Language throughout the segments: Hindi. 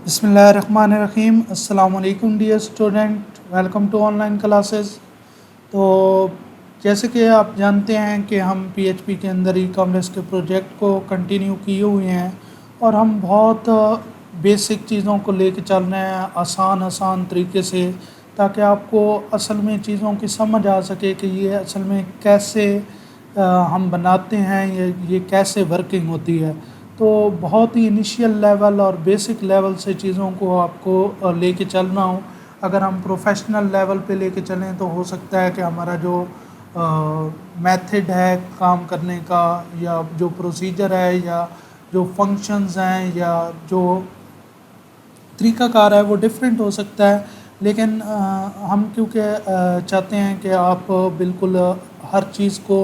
बिस्मिल्लाहिर्रहमानिर्रहीम। अस्सलाम वालेकुम dear student, welcome to online classes. तो जैसे कि आप जानते हैं कि हम पीएचपी के अंदर ई कॉमर्स के प्रोजेक्ट को कंटिन्यू किए हुए हैं और हम बहुत बेसिक चीज़ों को लेके चल रहे हैं आसान आसान तरीके से, ताकि आपको असल में चीज़ों की समझ आ सके कि ये असल में कैसे हम बनाते हैं, ये कैसे वर्किंग होती है। तो बहुत ही इनिशियल लेवल और बेसिक लेवल से चीज़ों को आपको लेके चलना हो। अगर हम प्रोफेशनल लेवल पे लेके चलें तो हो सकता है कि हमारा जो मेथड है काम करने का, या जो प्रोसीजर है, या जो फंक्शंस हैं, या जो तरीक़ाकार है वो डिफरेंट हो सकता है। लेकिन हम क्योंकि चाहते हैं कि आप बिल्कुल हर चीज़ को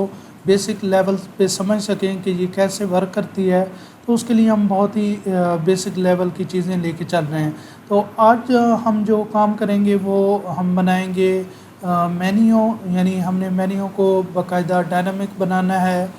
बेसिक लेवल पे समझ सकें कि ये कैसे वर्क करती है, तो उसके लिए हम बहुत ही बेसिक लेवल की चीज़ें लेके चल रहे हैं। तो आज हम जो काम करेंगे वो हम बनाएंगे मेन्यू, यानी हमने मेन्यू को बाकायदा डायनामिक बनाना है।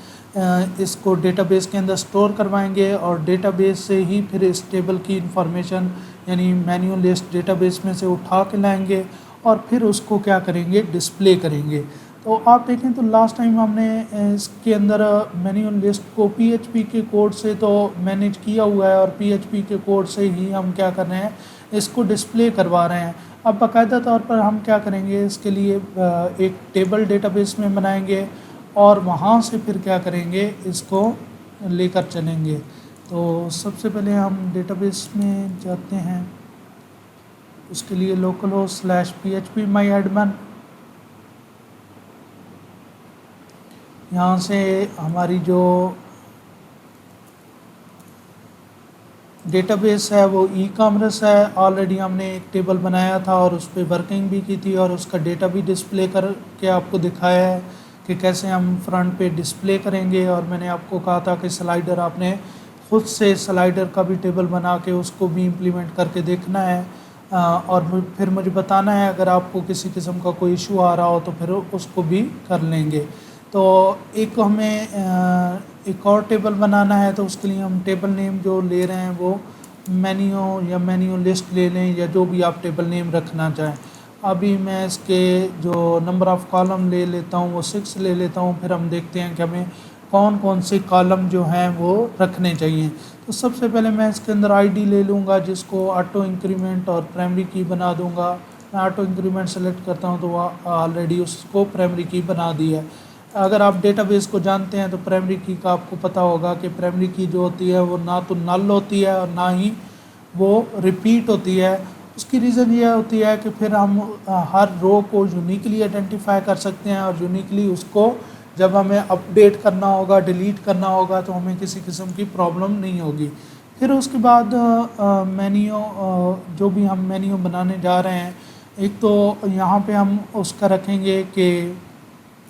इसको डेटाबेस के अंदर स्टोर करवाएंगे और डेटाबेस से ही फिर इस टेबल की इंफॉर्मेशन यानी मेन्यू लिस्ट डेटाबेस में से उठा के लाएंगे और फिर उसको क्या करेंगे, डिस्प्ले करेंगे। तो आप देखें तो लास्ट टाइम हमने इसके अंदर मेन्यू लिस्ट को पीएचपी के कोड से तो मैनेज किया हुआ है, और पीएचपी के कोड से ही हम क्या कर रहे हैं, इसको डिस्प्ले करवा रहे हैं। अब बाकायदा तौर पर हम क्या करेंगे, इसके लिए एक टेबल डेटाबेस में बनाएंगे और वहाँ से फिर क्या करेंगे, इसको लेकर चलेंगे। तो सबसे पहले हम डेटाबेस में जाते हैं। उसके लिए लोकल होस्ट /php माई एडमिन, यहाँ से हमारी जो डेटाबेस है वो ई कॉमर्स है। ऑलरेडी हमने एक टेबल बनाया था और उस पर वर्किंग भी की थी और उसका डेटा भी डिस्प्ले करके आपको दिखाया है कि कैसे हम फ्रंट पे डिस्प्ले करेंगे। और मैंने आपको कहा था कि स्लाइडर आपने खुद से स्लाइडर का भी टेबल बना के उसको भी इम्प्लीमेंट करके देखना है, और फिर मुझे बताना है अगर आपको किसी किस्म का कोई इशू आ रहा हो तो फिर उसको भी कर लेंगे। तो एक हमें एक और टेबल बनाना है, तो उसके लिए हम टेबल नेम जो ले रहे हैं वो मेन्यू या मेन्यू लिस्ट ले लें, या जो भी आप टेबल नेम रखना चाहें। अभी मैं इसके जो नंबर ऑफ़ कॉलम ले लेता हूँ वो 6 ले लेता हूँ, फिर हम देखते हैं कि हमें कौन कौन से कॉलम जो हैं वो रखने चाहिए। तो सबसे पहले मैं इसके अंदर आईडी ले लूँगा, जिसको ऑटो इंक्रीमेंट और प्राइमरी की बना दूँगा। मैं ऑटो इंक्रीमेंट सेलेक्ट करता हूँ तो वह ऑलरेडी उसको प्राइमरी की बना दी है। अगर आप डेटाबेस को जानते हैं तो प्राइमरी की का आपको पता होगा कि प्राइमरी की जो होती है वो ना तो नल होती है और ना ही वो रिपीट होती है। उसकी रीज़न ये होती है कि फिर हम हर रो को यूनिकली आइडेंटिफाई कर सकते हैं, और यूनिकली उसको जब हमें अपडेट करना होगा, डिलीट करना होगा, तो हमें किसी किस्म की प्रॉब्लम नहीं होगी। फिर उसके बाद मेन्यू, जो भी हम मेन्यू बनाने जा रहे हैं, एक तो यहाँ पे हम उसका रखेंगे कि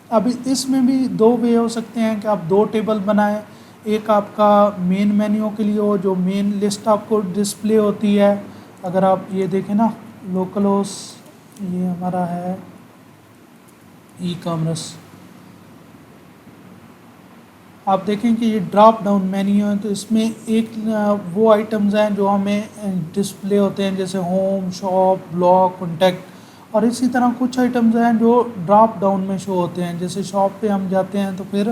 अब इसमें भी दो वे हो सकते हैं कि आप दो टेबल बनाएं। एक आपका मेन मेन्यू के लिए हो, जो मेन लिस्ट आपको डिस्प्ले होती है। अगर आप ये देखें ना, लोकल होस्ट ये हमारा है ई कॉमर्स, आप देखें कि ये ड्रॉप डाउन मेन्यू है, तो इसमें एक वो आइटम्स हैं जो हमें डिस्प्ले होते हैं, जैसे होम, शॉप, ब्लॉग, कॉन्टैक्ट। और इसी तरह कुछ आइटम्स हैं जो ड्रॉप डाउन में शो होते हैं। जैसे शॉप पे हम जाते हैं तो फिर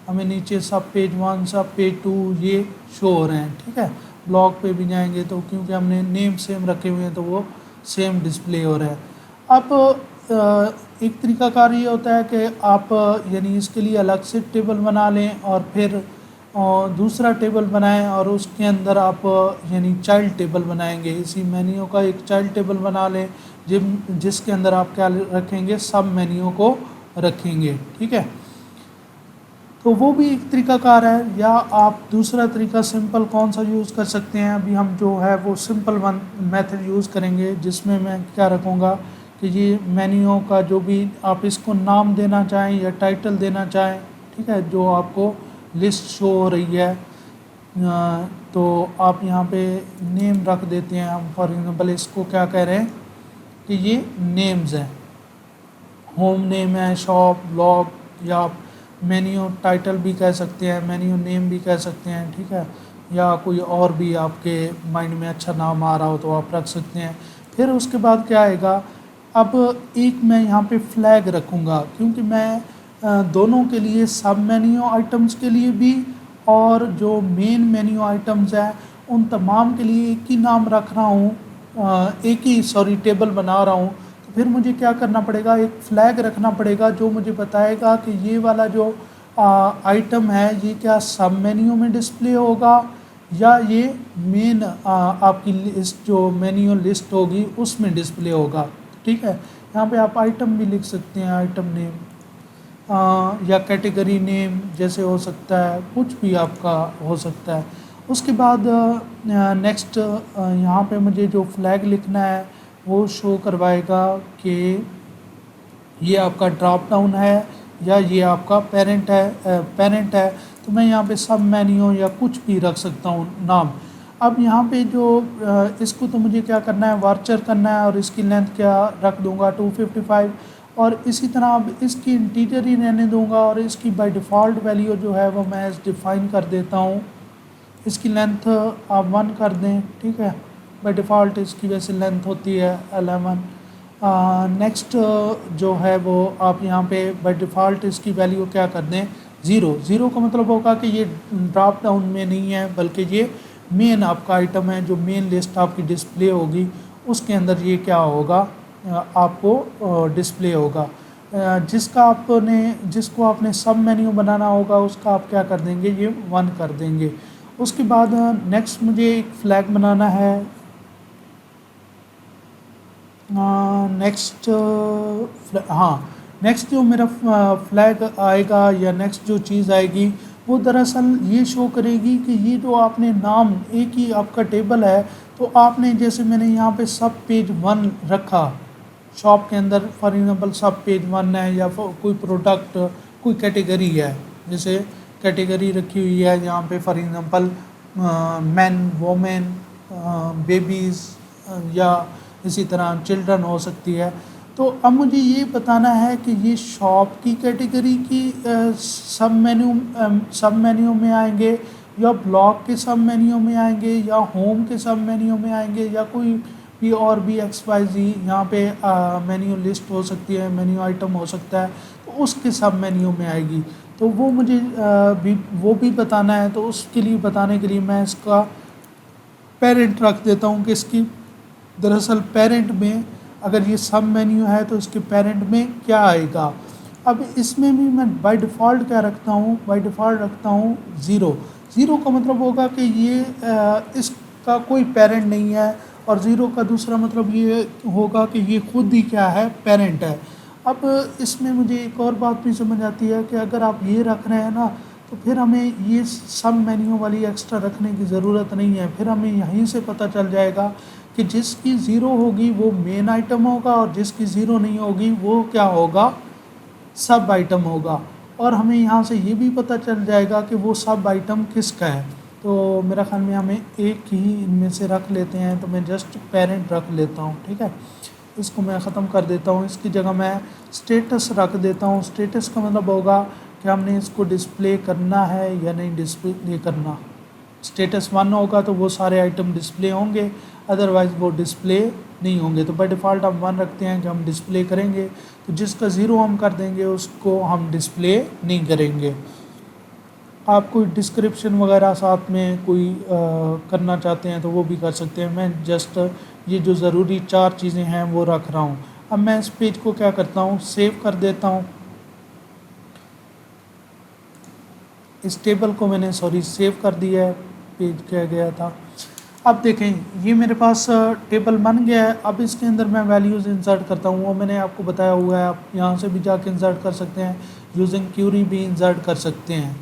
हमें नीचे सब पेज 1, सब पेज 2 ये शो हो रहे हैं, ठीक है। ब्लॉग पे भी जाएंगे तो क्योंकि हमने नेम सेम रखे हुए हैं तो वो सेम डिस्प्ले हो रहा है। अब एक तरीकाकार ये होता है कि आप यानी इसके लिए अलग से टेबल बना लें और फिर दूसरा टेबल बनाएं, और उसके अंदर आप यानी चाइल्ड टेबल बनाएंगे। इसी मेन्यू का एक चाइल्ड टेबल बना लें जिसके अंदर आप क्या रखेंगे, सब मेन्यू को रखेंगे, ठीक है। तो वो भी एक तरीकाकार है। या आप दूसरा तरीका सिंपल कौन सा यूज़ कर सकते हैं, अभी हम जो है वो सिंपल वन मेथड यूज़ करेंगे, जिसमें मैं क्या रखूँगा कि ये मेन्यू का जो भी आप इसको नाम देना चाहें या टाइटल देना चाहें, ठीक है, जो आपको लिस्ट शो हो रही है, तो आप यहाँ पे नेम रख देते हैं। हम फॉर एग्जांपल इसको क्या कह रहे हैं कि ये नेम्स हैं, होम नेम है, शॉप, ब्लॉग, या आप मेन्यू टाइटल भी कह सकते हैं, मेन्यू नेम भी कह सकते हैं, ठीक है। या कोई और भी आपके माइंड में अच्छा नाम आ रहा हो तो आप रख सकते हैं। फिर उसके बाद क्या आएगा, अब एक मैं यहाँ पे फ्लैग रखूँगा, क्योंकि मैं दोनों के लिए सब मेन्यू आइटम्स के लिए भी और जो मेन मेन्यू आइटम्स हैं उन तमाम के लिए एक ही नाम रख रहा हूँ, एक ही टेबल बना रहा हूँ। तो फिर मुझे क्या करना पड़ेगा, एक फ्लैग रखना पड़ेगा जो मुझे बताएगा कि ये वाला जो आइटम है ये क्या सब मेन्यू में डिस्प्ले होगा या ये मेन आपकी लिस्ट जो मेन्यू लिस्ट होगी उसमें डिस्प्ले होगा। ठीक है, यहाँ पे आप आइटम भी लिख सकते हैं, आइटम नेम या कैटेगरी नेम जैसे हो सकता है, कुछ भी आपका हो सकता है। उसके बाद नेक्स्ट यहाँ पे मुझे जो फ्लैग लिखना है वो शो करवाएगा कि ये आपका ड्रॉप डाउन है या ये आपका पेरेंट है। तो मैं यहाँ पे सब मेन्यू या कुछ भी रख सकता हूँ नाम। अब यहाँ पे जो इसको तो मुझे क्या करना है, वार्चर करना है और इसकी लेंथ क्या रख दूँगा 255, और इसी तरह अब इसकी इंटीजर ही रहने दूँगा और इसकी बाय डिफ़ॉल्ट वैल्यू जो है वो मैं डिफ़ाइन कर देता हूँ। इसकी लेंथ आप 1 कर दें, ठीक है, बाय डिफ़ॉल्ट इसकी वैसे लेंथ होती है 11। नेक्स्ट जो है वो आप यहाँ पे बाय डिफ़ॉल्ट इसकी वैल्यू क्या कर दें 0 का मतलब होगा कि ये ड्रॉप डाउन में नहीं है बल्कि ये मेन आपका आइटम है, जो मेन लिस्ट आपकी डिस्प्ले होगी उसके अंदर ये क्या होगा, आपको डिस्प्ले होगा। जिसको आपने सब मेन्यू बनाना होगा उसका आप क्या कर देंगे, ये 1 कर देंगे। उसके बाद नेक्स्ट मुझे एक फ्लैग बनाना है। नेक्स्ट नेक्स्ट जो मेरा फ्लैग आएगा या नेक्स्ट जो चीज़ आएगी वो दरअसल ये शो करेगी कि ये जो आपने नाम, एक ही आपका टेबल है तो आपने जैसे मैंने यहाँ पे सब पेज 1 रखा शॉप के अंदर, फॉर एग्जांपल सब पेज 1 है या कोई प्रोडक्ट कोई कैटेगरी है, जैसे कैटेगरी रखी हुई है यहाँ पे for example man women babies या इसी तरह चिल्ड्रन हो सकती है। तो अब मुझे ये बताना है कि ये शॉप की कैटेगरी की सब मेन्यू में आएंगे या ब्लॉग के सब मेन्यू में आएंगे या होम के सब मेन्यू में आएंगे या कोई भी और भी XYZ यहाँ पे मेन्यू लिस्ट हो सकती है, मेन्यू आइटम हो सकता है, तो उसके सब मेन्यू में आएगी। तो वो मुझे वो भी बताना है। तो उसके लिए बताने के लिए मैं इसका पेरेंट रख देता हूँ कि इसकी दरअसल पेरेंट में अगर ये सब मेन्यू है तो इसके पेरेंट में क्या आएगा। अब इसमें भी मैं बाय डिफ़ॉल्ट क्या रखता हूँ, बाय डिफ़ॉल्ट रखता हूँ 0 का मतलब होगा कि ये इसका कोई पेरेंट नहीं है, और 0 का दूसरा मतलब ये होगा कि ये खुद ही क्या है, पेरेंट है। अब इसमें मुझे एक और बात भी समझ आती है कि अगर आप ये रख रहे हैं ना तो फिर हमें ये सब मेन्यू वाली एक्स्ट्रा रखने की ज़रूरत नहीं है। फिर हमें यहीं से पता चल जाएगा कि जिसकी 0 होगी वो मेन आइटम होगा और जिसकी 0 नहीं होगी वो क्या होगा, सब आइटम होगा। और हमें यहाँ से ये भी पता चल जाएगा कि वो सब आइटम किसका है। तो मेरा ख्याल में हमें एक ही इनमें से रख लेते हैं, तो मैं जस्ट पेरेंट रख लेता हूँ, ठीक है। इसको मैं ख़त्म कर देता हूँ, इसकी जगह मैं स्टेटस रख देता हूँ। स्टेटस का मतलब होगा कि हमने इसको डिस्प्ले करना है या नहीं डिस्प्ले करना। स्टेटस 1 होगा तो वो सारे आइटम डिस्प्ले होंगे, अदरवाइज़ वो डिस्प्ले नहीं होंगे। तो बाय डिफ़ॉल्ट हम 1 रखते हैं कि हम डिस्प्ले करेंगे, तो जिसका 0 हम कर देंगे उसको हम डिस्प्ले नहीं करेंगे। आप कोई डिस्क्रिप्शन वगैरह साथ में कोई करना चाहते हैं तो वो भी कर सकते हैं। मैं जस्ट ये जो ज़रूरी 4 चीज़ें हैं वो रख रहा हूँ। अब मैं इस पेज को क्या करता हूँ, सेव कर देता हूँ। इस टेबल को मैंने सेव कर दिया है, पेज किया गया था। अब देखें ये मेरे पास टेबल बन गया है। अब इसके अंदर मैं वैल्यूज़ इंसर्ट करता हूँ, वो मैंने आपको बताया हुआ है। आप यहाँ से भी जाके इंसर्ट कर सकते हैं, यूजिंग क्यूरी भी इंसर्ट कर सकते हैं।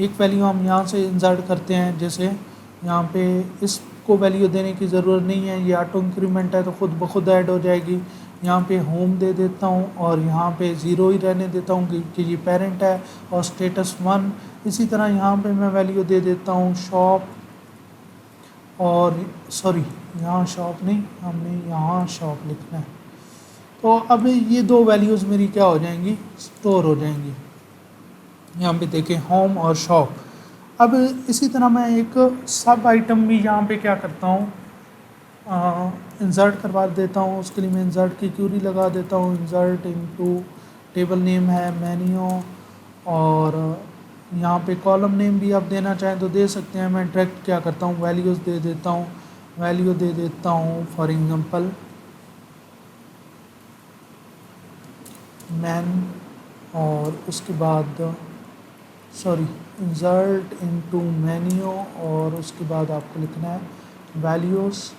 एक वैल्यू हम यहाँ से इंसर्ट करते हैं, जैसे यहाँ पे इसको वैल्यू देने की ज़रूरत नहीं है, ये ऑटो इंक्रीमेंट है तो ख़ुद ब खुद ऐड हो जाएगी। यहाँ पे होम दे देता हूँ और यहाँ पे 0 ही रहने देता हूँ कि ये पेरेंट है, और स्टेटस 1। इसी तरह यहाँ पे मैं वैल्यू दे देता हूँ शॉप, और यहाँ शॉप नहीं, हमने यहाँ शॉप लिखना है। तो अब ये 2 वैल्यूज़ मेरी क्या हो जाएंगी, स्टोर हो जाएंगी। यहाँ पे देखें होम और शॉप। अब इसी तरह मैं एक सब आइटम भी यहाँ पे क्या करता हूँ, इंसर्ट करवा देता हूँ। उसके लिए मैं इंसर्ट की क्यूरी लगा देता हूँ, इंसर्ट इनटू टेबल नेम है मेन्यू, और यहाँ पे कॉलम नेम भी आप देना चाहें तो दे सकते हैं। मैं डायरेक्ट क्या करता हूँ, वैल्यूज़ दे देता हूँ, वैल्यू दे देता हूँ फॉर एग्जांपल मैन, और उसके बाद सॉरी इंसर्ट इनटू मेन्यू, और उसके बाद आपको लिखना है वैल्यूज़,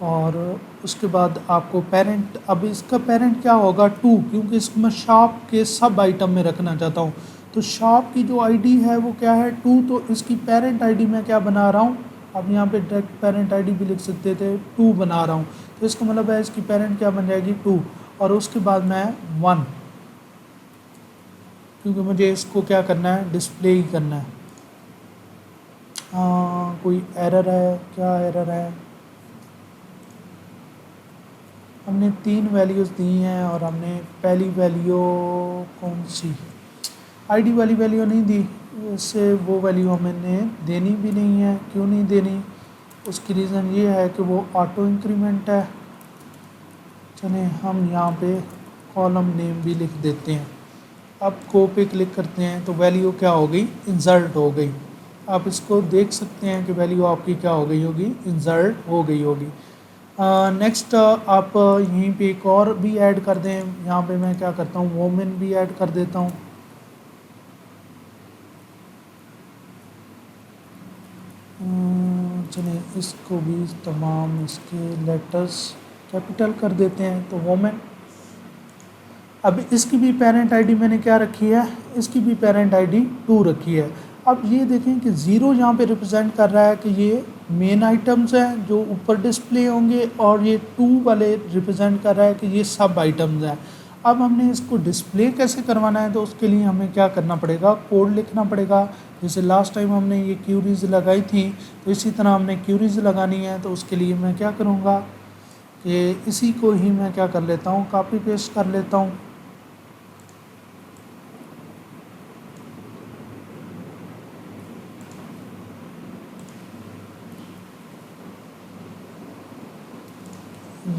और उसके बाद आपको पेरेंट। अब इसका पेरेंट क्या होगा, टू, क्योंकि इसको मैं शॉप के सब आइटम में रखना चाहता हूँ। तो शॉप की जो आईडी है वो क्या है, टू, तो इसकी पेरेंट आईडी मैं क्या बना रहा हूँ, अब यहाँ पे डायरेक्ट पेरेंट आईडी भी लिख सकते थे, टू बना रहा हूँ। तो इसका मतलब है इसकी पेरेंट क्या बन जाएगी, टू, और उसके बाद मैं वन, क्योंकि मुझे इसको क्या करना है, डिस्प्ले ही करना है। कोई एरर है, क्या एरर है, हमने 3 वैल्यूज़ दी हैं और हमने पहली वैल्यू कौन सी, आईडी वाली वैल्यू नहीं दी, इससे वो वैल्यू हमने देनी भी नहीं है। क्यों नहीं देनी, उसकी रीज़न ये है कि वो ऑटो इंक्रीमेंट है। चलें हम यहाँ पे कॉलम नेम भी लिख देते हैं। अब को पे क्लिक करते हैं तो वैल्यू क्या हो गई, इंसर्ट हो गई। आप इसको देख सकते हैं कि वैल्यू आपकी क्या हो गई होगी, इंसर्ट हो गई होगी। नेक्स्ट आप यहीं पे एक और भी ऐड कर दें। यहाँ पे मैं क्या करता हूँ, वोमेन भी ऐड कर देता हूँ। चलिए इसको भी तमाम इसके लेटर्स कैपिटल कर देते हैं, तो वोमेन। अब इसकी भी पेरेंट आईडी मैंने क्या रखी है, इसकी भी पेरेंट आईडी 2 रखी है। अब ये देखें कि ज़ीरो यहाँ पे रिप्रेजेंट कर रहा है कि ये मेन आइटम्स हैं जो ऊपर डिस्प्ले होंगे, और ये 2 वाले रिप्रेजेंट कर रहा है कि ये सब आइटम्स हैं। अब हमने इसको डिस्प्ले कैसे करवाना है, तो उसके लिए हमें क्या करना पड़ेगा, कोड लिखना पड़ेगा। जैसे लास्ट टाइम हमने ये क्यूरीज लगाई थी, तो इसी तरह हमने क्यूरीज लगानी है। तो उसके लिए मैं क्या करूँगा कि इसी को ही मैं क्या कर लेता हूँ, कॉपी पेस्ट कर लेता हूँ।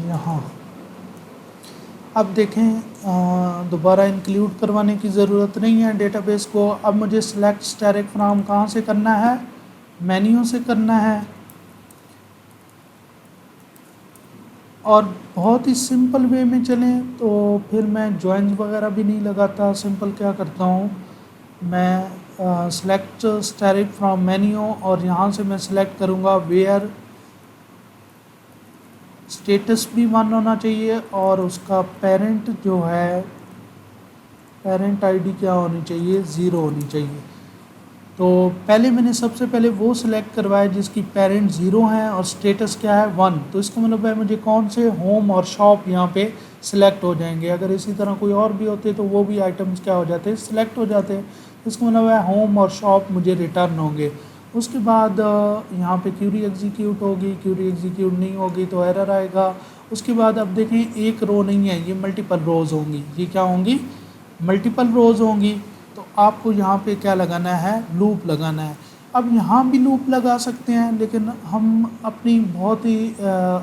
यहाँ अब देखें दोबारा इंक्लूड करवाने की ज़रूरत नहीं है डेटाबेस को। अब मुझे सिलेक्ट स्टैटिक फ्रॉम कहाँ से करना है, मेन्यू से करना है, और बहुत ही सिंपल वे में चलें तो फिर मैं जॉइंस वगैरह भी नहीं लगाता। सिंपल क्या करता हूँ, मैं सिलेक्ट स्टैटिक फ्रॉम मेन्यू, और यहाँ से मैं सिलेक्ट करूँगा वेयर स्टेटस भी 1 होना चाहिए, और उसका पेरेंट जो है, पेरेंट आईडी क्या होनी चाहिए, 0 होनी चाहिए। तो पहले मैंने सबसे पहले वो सिलेक्ट करवाया जिसकी पेरेंट 0 हैं और स्टेटस क्या है, 1। तो इसका मतलब है मुझे कौन से होम और शॉप यहाँ पे सिलेक्ट हो जाएंगे। अगर इसी तरह कोई और भी होते तो वो भी आइटम्स क्या हो जाते, सिलेक्ट हो जाते। इसका मतलब है होम और शॉप मुझे रिटर्न होंगे। उसके बाद यहाँ पे क्यूरी एग्जीक्यूट होगी, क्यूरी एग्जीक्यूट नहीं होगी तो एरर आएगा। उसके बाद अब देखें एक रो नहीं है, ये मल्टीपल रोज़ होंगी। ये क्या होंगी, मल्टीपल रोज़ होंगी। तो आपको यहाँ पे क्या लगाना है, लूप लगाना है। अब यहाँ भी लूप लगा सकते हैं, लेकिन हम अपनी बहुत ही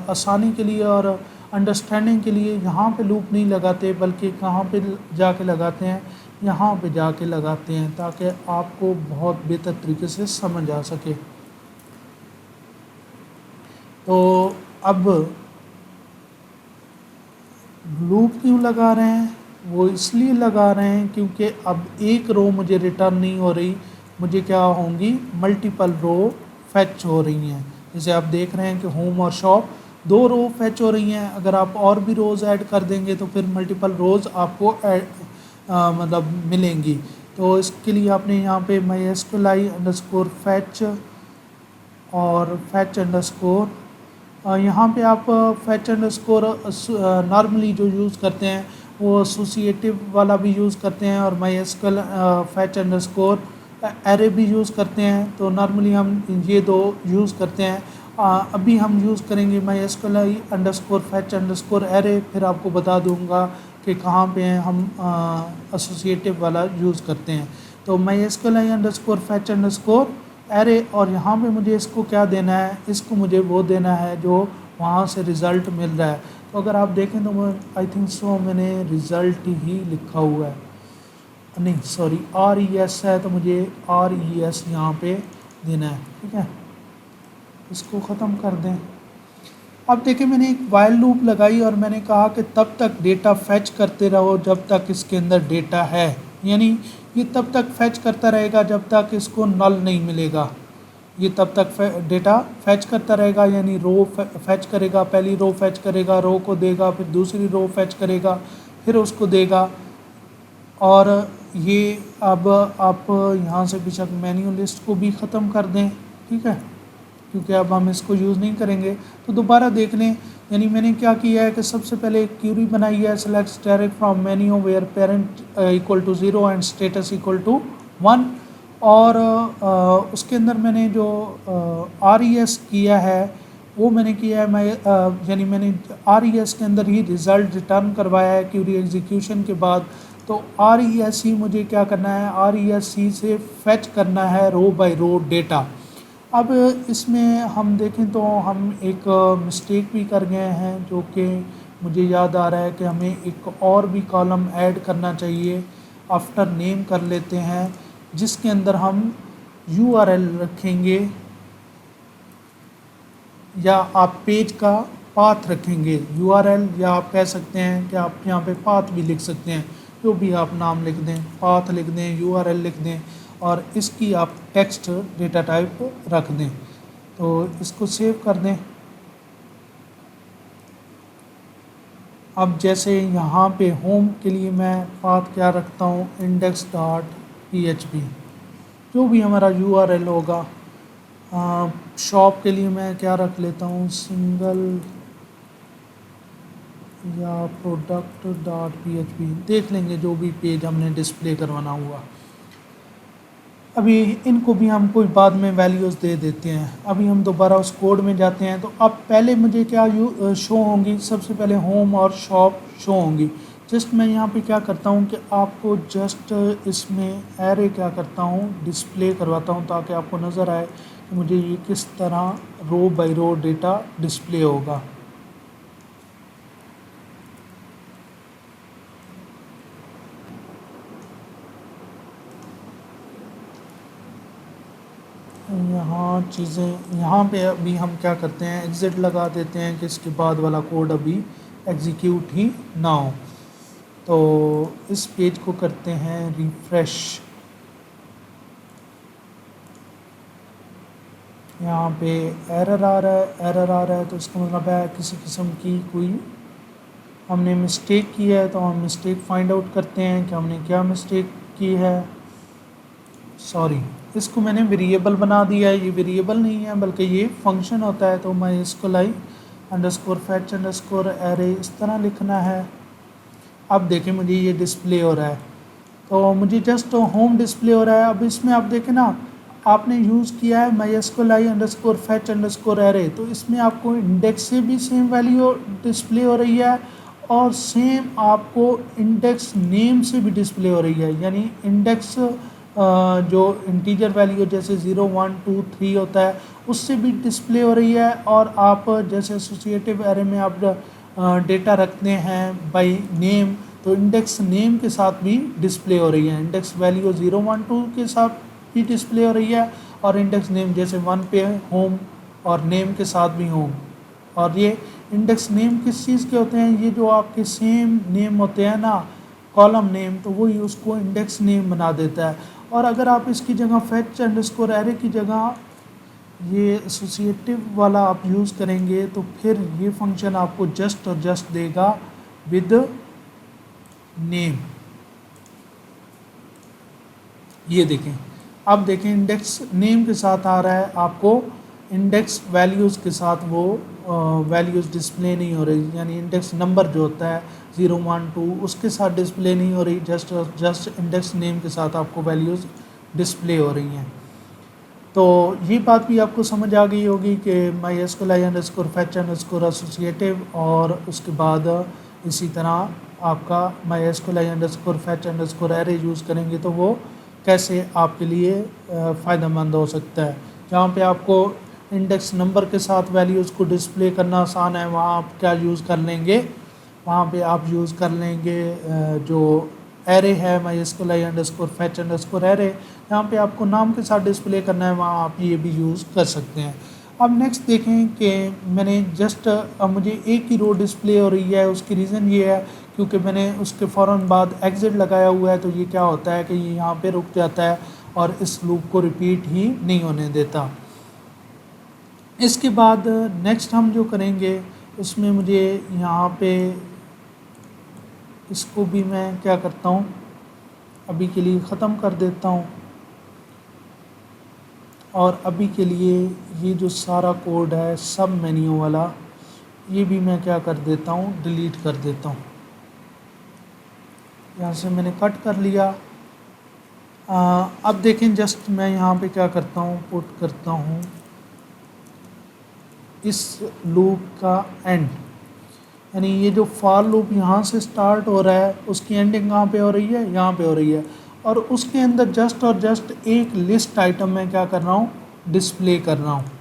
आसानी के लिए और अंडरस्टैंडिंग के लिए यहाँ पे लूप नहीं लगाते, बल्कि कहाँ पे जाके लगाते हैं, यहाँ पे जाके लगाते हैं, ताकि आपको बहुत बेहतर तरीके से समझ आ सके। तो अब लूप क्यों लगा रहे हैं, वो इसलिए लगा रहे हैं क्योंकि अब एक रो मुझे रिटर्न नहीं हो रही, मुझे क्या होंगी, मल्टीपल रो फैच हो रही हैं। जैसे आप देख रहे हैं कि होम और शॉप 2 रो फैच हो रही हैं। अगर आप और भी रोज़ ऐड कर देंगे तो फिर मल्टीपल रोज़ आपको मतलब मिलेंगी। तो इसके लिए आपने यहाँ पे mysqli_fetch और fetch अंडरस्कोर, यहाँ पे आप फैच अंडरस्कोर नॉर्मली जो यूज़ करते हैं वो एसोसिएटिव वाला भी यूज़ करते हैं, और MySQL फैच अंडरस्कोर एरे भी यूज़ करते हैं। तो नॉर्मली हम ये 2 यूज़ करते हैं। अभी हम यूज़ करेंगे mysqli_fetch अंडरस्कोर एरे, फिर आपको बता दूंगा कि कहाँ पे हम एसोसिएटिव वाला यूज़ करते हैं। तो MySQL underscore fetch underscore array, और यहाँ पे मुझे इसको क्या देना है, इसको मुझे वो देना है जो वहाँ से रिज़ल्ट मिल रहा है। तो अगर आप देखें तो मैं आई थिंक सो मैंने रिज़ल्ट ही लिखा हुआ है, नहीं सॉरी RES है, तो मुझे RES यहाँ पे देना है। ठीक है, इसको ख़त्म कर दें। अब देखिए मैंने एक वाइल लूप लगाई और मैंने कहा कि तब तक डेटा फैच करते रहो जब तक इसके अंदर डेटा है, यानी ये तब तक फैच करता रहेगा जब तक इसको नल नहीं मिलेगा। ये तब तक डेटा फैच करता रहेगा, यानी रो फैच करेगा, पहली रो फैच करेगा, रो को देगा, फिर दूसरी रो फैच करेगा, फिर उसको देगा। और ये अब आप यहाँ से बेशक मैन्युअल लिस्ट को भी ख़त्म कर दें, ठीक है, क्योंकि अब हम इसको यूज़ नहीं करेंगे। तो दोबारा देख लें, यानी मैंने क्या किया है कि सबसे पहले एक क्यूरी बनाई है, select direct from menu where parent equal to 0 and status equal to 1, और उसके अंदर मैंने जो RES किया है वो मैंने किया है, मैं यानी मैंने RES के अंदर ही रिज़ल्ट रिटर्न करवाया है क्यूरी एग्जीक्यूशन के बाद। तो RES ही मुझे क्या करना है, RES ही से फैच करना है रो बाय रो डेटा। अब इसमें हम देखें तो हम एक मिस्टेक भी कर गए हैं, जो कि मुझे याद आ रहा है कि हमें एक और भी कॉलम ऐड करना चाहिए, आफ्टर नेम कर लेते हैं, जिसके अंदर हम URL रखेंगे, या आप पेज का पाथ रखेंगे URL, या आप कह सकते हैं कि आप यहाँ पे पाथ भी लिख सकते हैं, जो भी आप नाम लिख दें, पाथ लिख दें, URL लिख दें, और इसकी आप टेक्स्ट डेटा टाइप रख दें। तो इसको सेव कर दें। अब जैसे यहाँ पे होम के लिए मैं पाथ क्या रखता हूँ, index.php, जो भी हमारा URL होगा। शॉप के लिए मैं क्या रख लेता हूँ, सिंगल या product.php, देख लेंगे जो भी पेज हमने डिस्प्ले करवाना हुआ। अभी इनको भी हम कोई बाद में वैल्यूज़ दे देते हैं। अभी हम दोबारा उस कोड में जाते हैं। तो अब पहले मुझे क्या शो होंगी, सबसे पहले होम और शॉप शो होंगी। जस्ट मैं यहाँ पे क्या करता हूँ कि आपको जस्ट इसमें एरे क्या करता हूँ, डिस्प्ले करवाता हूँ, ताकि आपको नज़र आए कि मुझे ये किस तरह रो बाय रो डेटा डिस्प्ले होगा। यहाँ चीज़ें, यहाँ पे अभी हम क्या करते हैं, एग्ज़िट लगा देते हैं कि इसके बाद वाला कोड अभी एग्जीक्यूट ही ना हो। तो इस पेज को करते हैं रिफ़्रेश। यहाँ पे एरर आ रहा है, तो इसका मतलब है किसी किस्म की कोई हमने मिस्टेक की है। तो हम मिस्टेक फाइंड आउट करते हैं कि हमने क्या मिस्टेक की है। सॉरी, इसको मैंने वेरिएबल बना दिया है, ये वेरिएबल नहीं है बल्कि ये फंक्शन होता है। तो मैं इसको अंडरस्कोर फैच अंडरस्कोर एरे इस तरह लिखना है। अब देखें मुझे ये डिस्प्ले हो रहा है, तो मुझे जस्ट होम डिस्प्ले हो रहा है। अब इसमें आप देखें ना, आपने यूज़ किया है MySQL underscore fetch underscore array, तो इसमें आपको इंडेक्स से भी सेम वैल्यू डिस्प्ले हो रही है, और सेम आपको इंडेक्स नेम से भी डिस्प्ले हो रही है। यानी इंडेक्स जो इंटीजर वैल्यू जैसे 0 1 2 3 होता है उससे भी डिस्प्ले हो रही है, और आप जैसे एसोसिएटिव एरे में आप डेटा रखते हैं बाय नेम, तो इंडेक्स नेम के साथ भी डिस्प्ले हो रही है। इंडेक्स वैल्यू 0 1 2 के साथ भी डिस्प्ले हो रही है, और इंडेक्स नेम जैसे 1 पे होम और नेम के साथ भी होम। और ये इंडेक्स नेम किस चीज़ के होते हैं, ये जो आपके सेम नेम होते हैं ना, कॉलम नेम, तो वही उसको इंडेक्स नेम बना देता है। और अगर आप इसकी जगह फैच अंडरस्कोर एरे की जगह ये एसोसिएटिव वाला आप यूज़ करेंगे, तो फिर ये फंक्शन आपको जस्ट और जस्ट देगा विद नेम। ये देखें, अब देखें इंडेक्स नेम के साथ आ रहा है, आपको इंडेक्स वैल्यूज़ के साथ वो वैल्यूज़ डिस्प्ले नहीं हो रही, यानी इंडेक्स नंबर जो होता है 0 1 2 उसके साथ डिस्प्ले नहीं हो रही, जस्ट इंडेक्स नेम के साथ आपको वैल्यूज़ डिस्प्ले हो रही हैं। तो ये बात भी आपको समझ आ गई होगी कि MySQL underscore fetch underscore associative, और उसके बाद इसी तरह आपका MySQL underscore fetch underscore array use करेंगे तो वो कैसे आपके लिए फ़ायदेमंद हो सकता है। जहाँ पे आपको इंडेक्स नंबर के साथ वैल्यूज़ को डिस्प्ले करना आसान है, वहाँ आप क्या यूज़ कर लेंगे, वहाँ पे आप यूज़ कर लेंगे जो एरे है MySQL underscore fetch underscore array, यहाँ पे आपको नाम के साथ डिस्प्ले करना है, वहाँ आप ये भी यूज़ कर सकते हैं। अब नेक्स्ट देखें कि मैंने जस्ट अब मुझे एक ही रो डिस्प्ले हो रही है, उसकी रीज़न ये है क्योंकि मैंने उसके फ़ौरन बाद एग्ज़िट लगाया हुआ है, तो ये क्या होता है कि ये यहाँ पे रुक जाता है और इस लूप को रिपीट ही नहीं होने देता। इसके बाद नेक्स्ट हम जो करेंगे उसमें मुझे यहाँ पे इसको भी मैं क्या करता हूँ, अभी के लिए ख़त्म कर देता हूँ और अभी के लिए ये जो सारा कोड है सब मेन्यू वाला, ये भी मैं क्या कर देता हूँ, डिलीट कर देता हूँ। यहाँ से मैंने कट कर लिया। अब देखें जस्ट मैं यहाँ पे क्या करता हूँ, पुट करता हूँ इस लूप का एंड, यानी ये जो फॉर लूप यहाँ से स्टार्ट हो रहा है उसकी एंडिंग कहाँ पे हो रही है, यहाँ पे हो रही है, और उसके अंदर जस्ट और जस्ट एक लिस्ट आइटम मैं क्या कर रहा हूँ, डिस्प्ले कर रहा हूँ,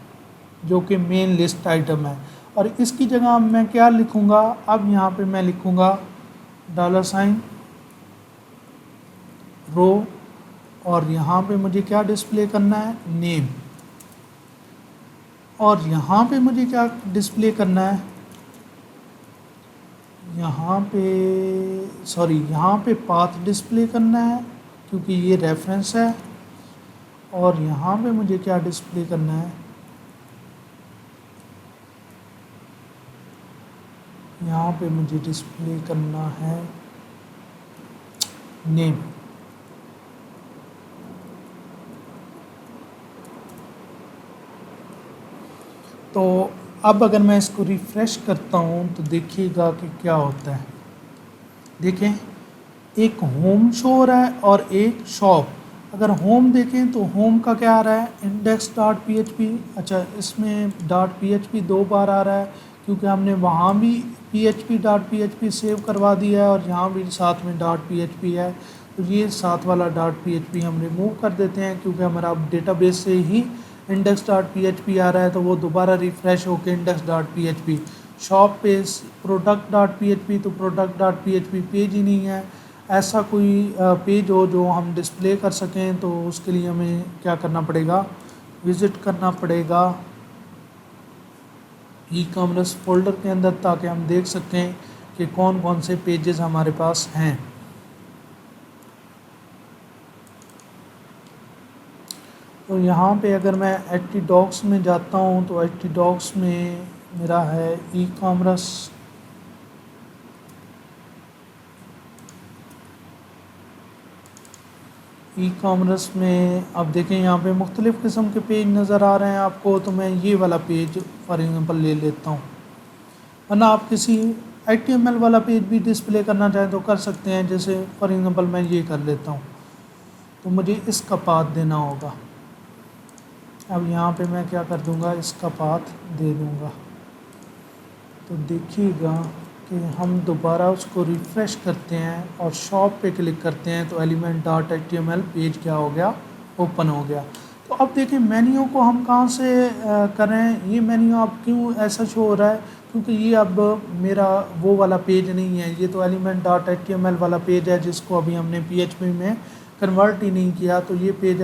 जो कि मेन लिस्ट आइटम है। और इसकी जगह मैं क्या लिखूँगा, अब यहाँ पे मैं लिखूँगा $, रो, और यहाँ पे मुझे क्या डिस्प्ले करना है, नेम, और यहाँ पे मुझे क्या डिस्प्ले करना है, यहाँ पे पाथ डिस्प्ले करना है क्योंकि ये रेफरेंस है, और यहाँ पे मुझे क्या डिस्प्ले करना है, यहाँ पे मुझे डिस्प्ले करना है नेम। तो अब अगर मैं इसको रिफ़्रेश करता हूँ तो देखिएगा कि क्या होता है। देखें एक होम शो हो रहा है और एक शॉप। अगर होम देखें तो होम का क्या आ रहा है, index.php। अच्छा, इसमें .php 2 बार आ रहा है क्योंकि हमने वहाँ भी php सेव करवा दिया है और यहाँ भी साथ में .php है, तो ये साथ वाला .php हम रिमूव कर देते हैं क्योंकि हमारा डेटाबेस से ही index.php आ रहा है, तो वो दोबारा रिफ़्रेश होकर index.php। शॉप पे product.php, तो product.php पेज ही नहीं है। ऐसा कोई पेज हो जो हम डिस्प्ले कर सकें, तो उसके लिए हमें क्या करना पड़ेगा, विज़िट करना पड़ेगा ई-कॉमर्स फोल्डर के अंदर, ताकि हम देख सकें कि कौन कौन से पेजेस हमारे पास हैं। तो यहाँ पे अगर मैं htdocs में जाता हूँ तो htdocs में मेरा है ई-कॉमर्स, ई-कॉमर्स में अब देखें यहाँ पे मुख्तलिफ़ किस्म के पेज नज़र आ रहे हैं आपको, तो मैं ये वाला पेज फॉर एग्ज़ाम्पल ले लेता हूँ, वरना आप किसी HTML वाला पेज भी डिस्प्ले करना चाहें तो कर सकते हैं। जैसे फॉर एग्ज़ाम्पल मैं ये कर लेता हूँ, तो मुझे इसका पाथ देना होगा। अब यहाँ पे मैं क्या कर दूँगा, इसका पाथ दे दूँगा, तो देखिएगा कि हम दोबारा उसको रिफ़्रेश करते हैं और शॉप पे क्लिक करते हैं तो element.html पेज क्या हो गया, ओपन हो गया। तो अब देखें मेन्यू को हम कहाँ से करें, ये मेन्यू अब क्यों ऐसा शो हो रहा है, क्योंकि ये अब मेरा वो वाला पेज नहीं है, ये तो element.html वाला पेज है जिसको अभी हमने PHP में कन्वर्ट ही नहीं किया। तो ये पेज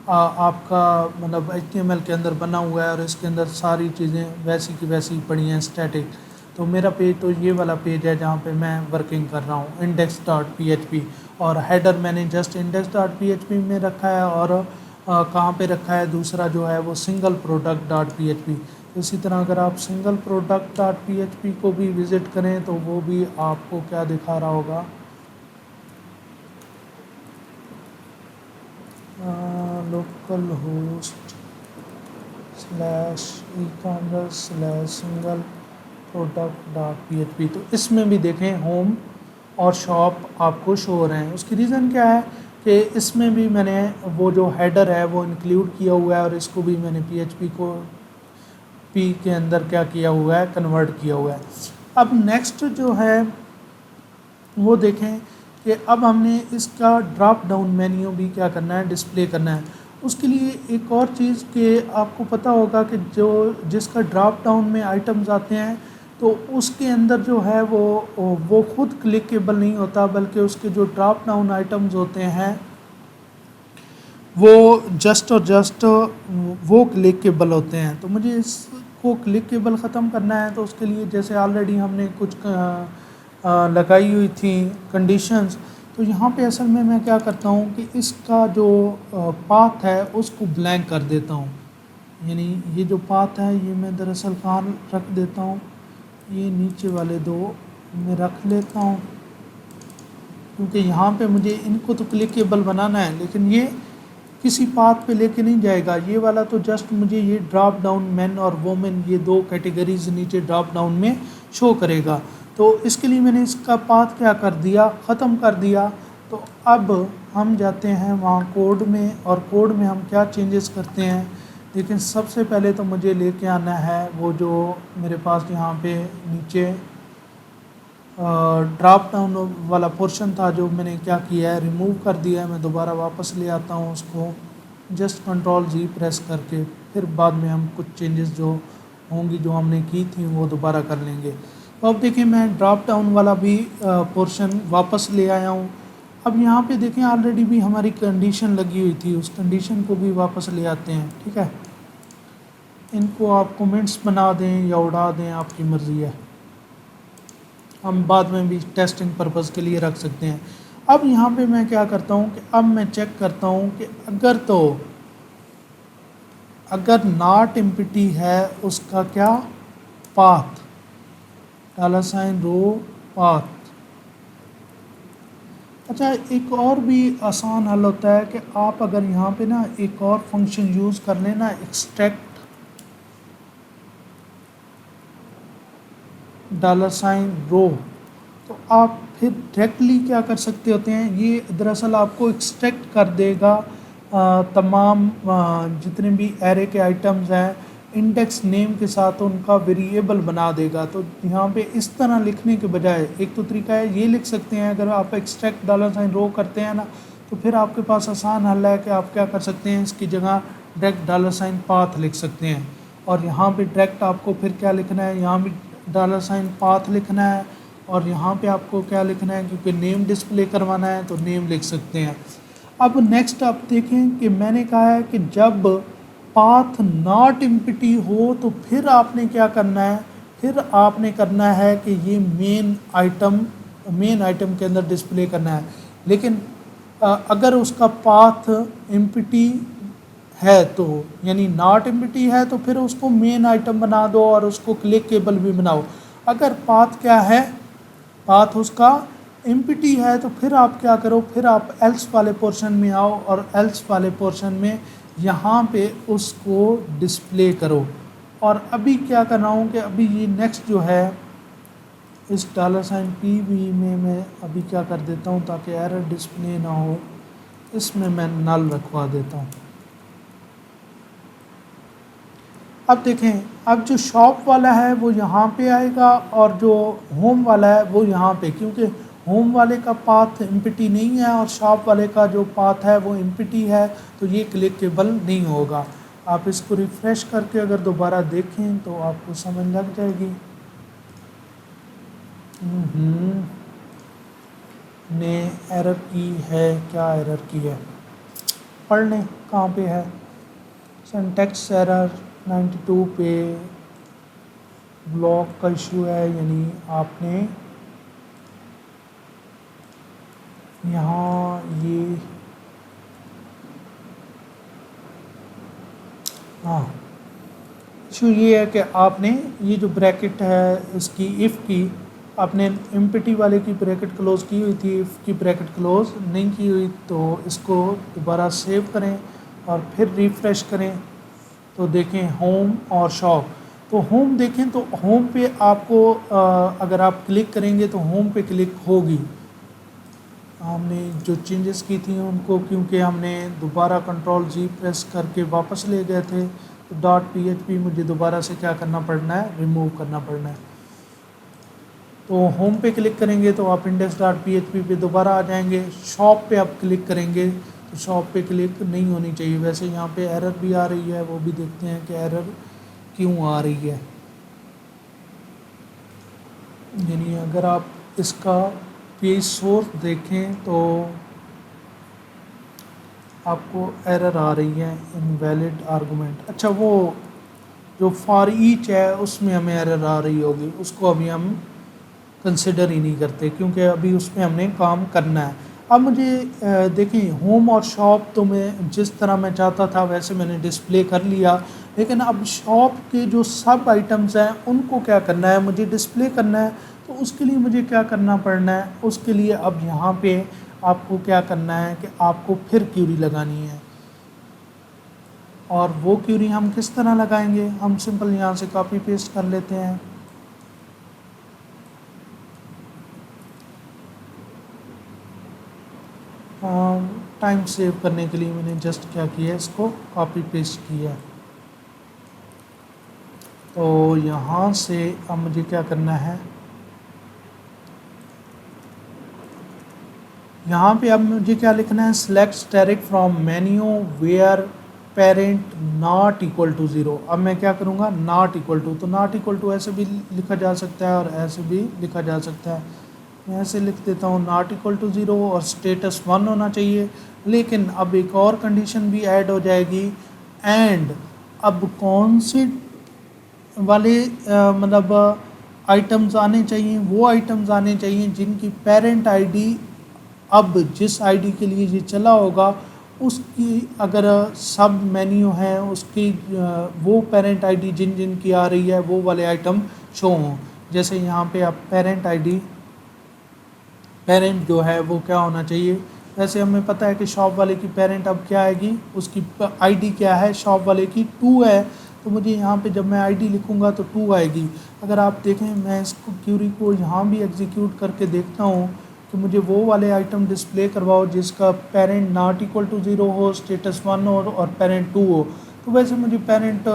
आपका मतलब HTML के अंदर बना हुआ है और इसके अंदर सारी चीज़ें वैसी की वैसी पड़ी हैं, स्टैटिक। तो मेरा पेज तो ये वाला पेज है जहाँ पे मैं वर्किंग कर रहा हूँ, index.php, और हेडर मैंने जस्ट index.php में रखा है, और कहाँ पे रखा है दूसरा जो है वो सिंगल product.php। इसी तरह अगर आप सिंगल product.php को भी विज़िट करें तो वो भी आपको क्या दिखा रहा होगा, लोकल होस्ट /e-commerce/single product.php। तो इसमें भी देखें होम और शॉप आपको शो हो रहे हैं। उसकी रीज़न क्या है कि इसमें भी मैंने वो जो हेडर है वो इंक्लूड किया हुआ है और इसको भी मैंने PHP को पी के अंदर क्या किया हुआ है, कन्वर्ट किया हुआ है। अब नेक्स्ट जो है वो देखें कि अब हमने इसका ड्रॉप डाउन मेन्यू भी क्या करना है, डिस्प्ले करना है। उसके लिए एक और चीज़ कि आपको पता होगा कि जो जिसका ड्रॉप डाउन में आइटम्स आते हैं तो उसके अंदर जो है वो खुद क्लिकेबल नहीं होता, बल्कि उसके जो ड्रॉप डाउन आइटम्स होते हैं वो जस्ट और जस्ट वो क्लिकेबल होते हैं। तो मुझे इसको क्लिकेबल ख़त्म करना है, तो उसके लिए जैसे ऑलरेडी हमने कुछ लगाई हुई थी कंडीशंस, तो यहाँ पे असल में मैं क्या करता हूँ कि इसका जो पाथ है उसको ब्लैंक कर देता हूँ। यानी ये जो पाथ है ये मैं दरअसल कहाँ रख देता हूँ, ये नीचे वाले दो मैं रख लेता हूँ, क्योंकि यहाँ पे मुझे इनको तो क्लिकेबल बनाना है, लेकिन ये किसी पाथ पे लेके नहीं जाएगा। ये वाला तो जस्ट मुझे ये ड्रॉप डाउन मैन और वोमेन ये दो कैटेगरीज नीचे ड्रॉप डाउन में शो करेगा। तो इसके लिए मैंने इसका पाथ क्या कर दिया, ख़त्म कर दिया। तो अब हम जाते हैं वहाँ कोड में, और कोड में हम क्या चेंजेस करते हैं। लेकिन सबसे पहले तो मुझे लेके आना है वो जो मेरे पास यहाँ पे नीचे ड्रॉप डाउन वाला पोर्शन था, जो मैंने क्या किया है रिमूव कर दिया है। मैं दोबारा वापस ले आता हूँ उसको, जस्ट कंट्रोल जी प्रेस करके, फिर बाद में हम कुछ चेंजेस जो होंगी जो हमने की थी वो दोबारा कर लेंगे। तो अब देखिए मैं ड्रॉप डाउन वाला भी पोर्शन वापस ले आया हूँ। अब यहाँ पे देखें ऑलरेडी भी हमारी कंडीशन लगी हुई थी, उस कंडीशन को भी वापस ले आते हैं। ठीक है, इनको आप कमेंट्स बना दें या उड़ा दें, आपकी मर्ज़ी है, हम बाद में भी टेस्टिंग पर्पज़ के लिए रख सकते हैं। अब यहाँ पे मैं क्या करता हूँ कि अब मैं चेक करता हूँ कि अगर नॉट एम्प्टी है उसका क्या पाथ, $रो पाथ। अच्छा, एक और भी आसान हल होता है कि आप अगर यहाँ पे ना एक और फंक्शन यूज़ कर लें ना, एक्सट्रैक्ट $रो, तो आप फिर डायरेक्टली क्या कर सकते होते हैं, ये दरअसल आपको एक्सट्रैक्ट कर देगा तमाम जितने भी एरे के आइटम्स हैं, इंडेक्स नेम के साथ उनका वेरिएबल बना देगा। तो यहाँ पे इस तरह लिखने के बजाय एक तो तरीका है ये लिख सकते हैं, अगर आप एक्सट्रैक्ट $रो करते हैं ना, तो फिर आपके पास आसान हल है कि आप क्या कर सकते हैं, इसकी जगह डायरेक्ट $पाथ लिख सकते हैं। और यहाँ पे डायरेक्ट आपको फिर क्या लिखना है, यहाँ भी $पाथ लिखना है, और यहाँ पे आपको क्या लिखना है, क्योंकि नेम डिस्प्ले करवाना है तो नेम लिख सकते हैं। अब नेक्स्ट आप देखें कि मैंने कहा है कि जब पाथ नॉट एम्प्टी हो तो फिर आपने क्या करना है, फिर आपने करना है कि ये मेन आइटम के अंदर डिस्प्ले करना है। लेकिन अगर उसका पाथ एम्प्टी है तो यानी नॉट एम्प्टी है तो फिर उसको मेन आइटम बना दो और उसको क्लिकेबल भी बनाओ। अगर पाथ क्या है, पाथ उसका एम्प्टी है, तो फिर आप क्या करो, फिर आप एल्स वाले पोर्शन में आओ और एल्स वाले पोर्शन में यहाँ पे उसको डिस्प्ले करो। और अभी क्या कर रहा हूँ कि अभी ये नेक्स्ट जो है इस $PV में मैं अभी क्या कर देता हूँ, ताकि एरर डिस्प्ले ना हो, इसमें मैं नल रखवा देता हूँ। अब देखें, अब जो शॉप वाला है वो यहाँ पे आएगा और जो होम वाला है वो यहाँ पे, क्योंकि होम वाले का पाथ एम्प्टी नहीं है और शॉप वाले का जो पाथ है वो एम्प्टी है, तो ये क्लिकेबल नहीं होगा। आप इसको रिफ़्रेश करके अगर दोबारा देखें तो आपको समझ लग जाएगी। ने एरर की है, क्या एरर की है पढ़ लें, कहाँ पे है। सिंटैक्स एरर 92 पे ब्लॉक का इशू है, यानी आपने यहाँ ये इशू ये है कि आपने ये जो ब्रैकेट है इसकी इफ़ की आपने एम्प्टी वाले की ब्रैकेट क्लोज़ की हुई थी, इफ़ की ब्रैकेट क्लोज़ नहीं की हुई। तो इसको दोबारा सेव करें और फिर रिफ़्रेश करें तो देखें होम और शॉप। तो होम देखें तो होम पे आपको अगर आप क्लिक करेंगे तो होम पे क्लिक होगी। हमने जो चेंजेस की थी उनको, क्योंकि हमने दोबारा कंट्रोल-G प्रेस करके वापस ले गए थे, तो .php मुझे दोबारा से क्या करना पड़ना है, रिमूव करना पड़ना है। तो होम पे क्लिक करेंगे तो आप index.php पे दोबारा आ जाएंगे। शॉप पे आप क्लिक करेंगे तो शॉप पे क्लिक नहीं होनी चाहिए। वैसे यहाँ पे एरर भी आ रही है, वो भी देखते हैं कि एरर क्यों आ रही है। यानी अगर आप इसका पेज सोर्स देखें तो आपको एरर आ रही है, इनवैलिड आर्गुमेंट। अच्छा, वो जो फॉर ईच है उसमें हमें एरर आ रही होगी, उसको अभी हम कंसिडर ही नहीं करते क्योंकि अभी उस पर हमने काम करना है। अब मुझे देखिए, होम और शॉप तो मैं जिस तरह मैं चाहता था वैसे मैंने डिस्प्ले कर लिया, लेकिन अब शॉप के जो सब आइटम्स हैं उनको क्या करना है, मुझे डिस्प्ले करना है। तो उसके लिए मुझे क्या करना पड़ना है, उसके लिए अब यहाँ पे आपको क्या करना है कि आपको फिर क्यूरी लगानी है। और वो क्यूरी हम किस तरह लगाएंगे, हम सिंपल यहाँ से कॉपी पेस्ट कर लेते हैं। टाइम सेव करने के लिए मैंने जस्ट क्या किया है, इसको कॉपी पेस्ट किया है। तो यहाँ से अब मुझे क्या करना है, यहाँ पे अब मुझे क्या लिखना है, select static from menu where parent not equal to 0। अब मैं क्या करूँगा, नॉट इक्वल टू, तो नॉट इक्वल टू ऐसे भी लिखा जा सकता है और ऐसे भी लिखा जा सकता है। मैं ऐसे लिख देता हूँ नॉट इक्वल टू 0 और स्टेटस 1 होना चाहिए। लेकिन अब एक और कंडीशन भी ऐड हो जाएगी, एंड अब कौन से वाले मतलब आइटम्स आने चाहिए, वो आइटम्स आने चाहिए जिनकी पेरेंट आईडी अब जिस आईडी के लिए ये चला होगा उसकी अगर सब मेन्यू है उसकी वो पेरेंट आईडी जिन जिन की आ रही है वो वाले आइटम शो हों। जैसे यहाँ पे आप पेरेंट आईडी, पेरेंट जो है वो क्या होना चाहिए, वैसे हमें पता है कि शॉप वाले की पेरेंट अब क्या आएगी, उसकी आईडी क्या है, शॉप वाले की 2 है। तो मुझे यहाँ पे जब मैं आईडी लिखूँगा तो 2 आएगी। अगर आप देखें, मैं इसको क्यूरी को यहाँ भी एग्जीक्यूट करके देखता हूँ कि मुझे वो वाले आइटम डिस्प्ले करवाओ जिसका पेरेंट नॉट इक्वल टू 0 हो, स्टेटस 1 हो और पेरेंट 2 हो। तो वैसे मुझे पेरेंट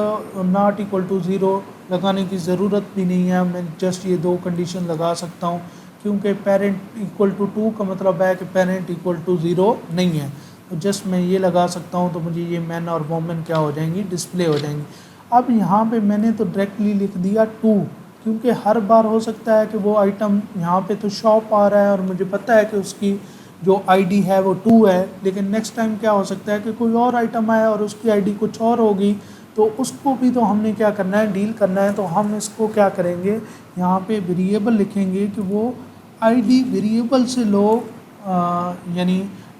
नॉट इक्वल टू 0 लगाने की ज़रूरत भी नहीं है, मैं जस्ट ये 2 कंडीशन लगा सकता हूँ क्योंकि पेरेंट इक्वल टू 2 का मतलब है कि पेरेंट इक्वल टू 0 नहीं है। तो जस्ट मैं ये लगा सकता हूँ, तो मुझे ये मैन और वोमेन क्या हो जाएंगी, डिस्प्ले हो जाएंगी। अब यहाँ पे मैंने तो डायरेक्टली लिख दिया 2, क्योंकि हर बार हो सकता है कि वो आइटम यहाँ पे तो शॉप आ रहा है और मुझे पता है कि उसकी जो आईडी है वो 2 है, लेकिन नेक्स्ट टाइम क्या हो सकता है कि कोई और आइटम आए और उसकी आईडी कुछ और होगी, तो उसको भी तो हमने क्या करना है, डील करना है। तो हम इसको क्या करेंगे, यहाँ पे वेरिएबल लिखेंगे कि वो आईडी वेरिएबल से लोग यानी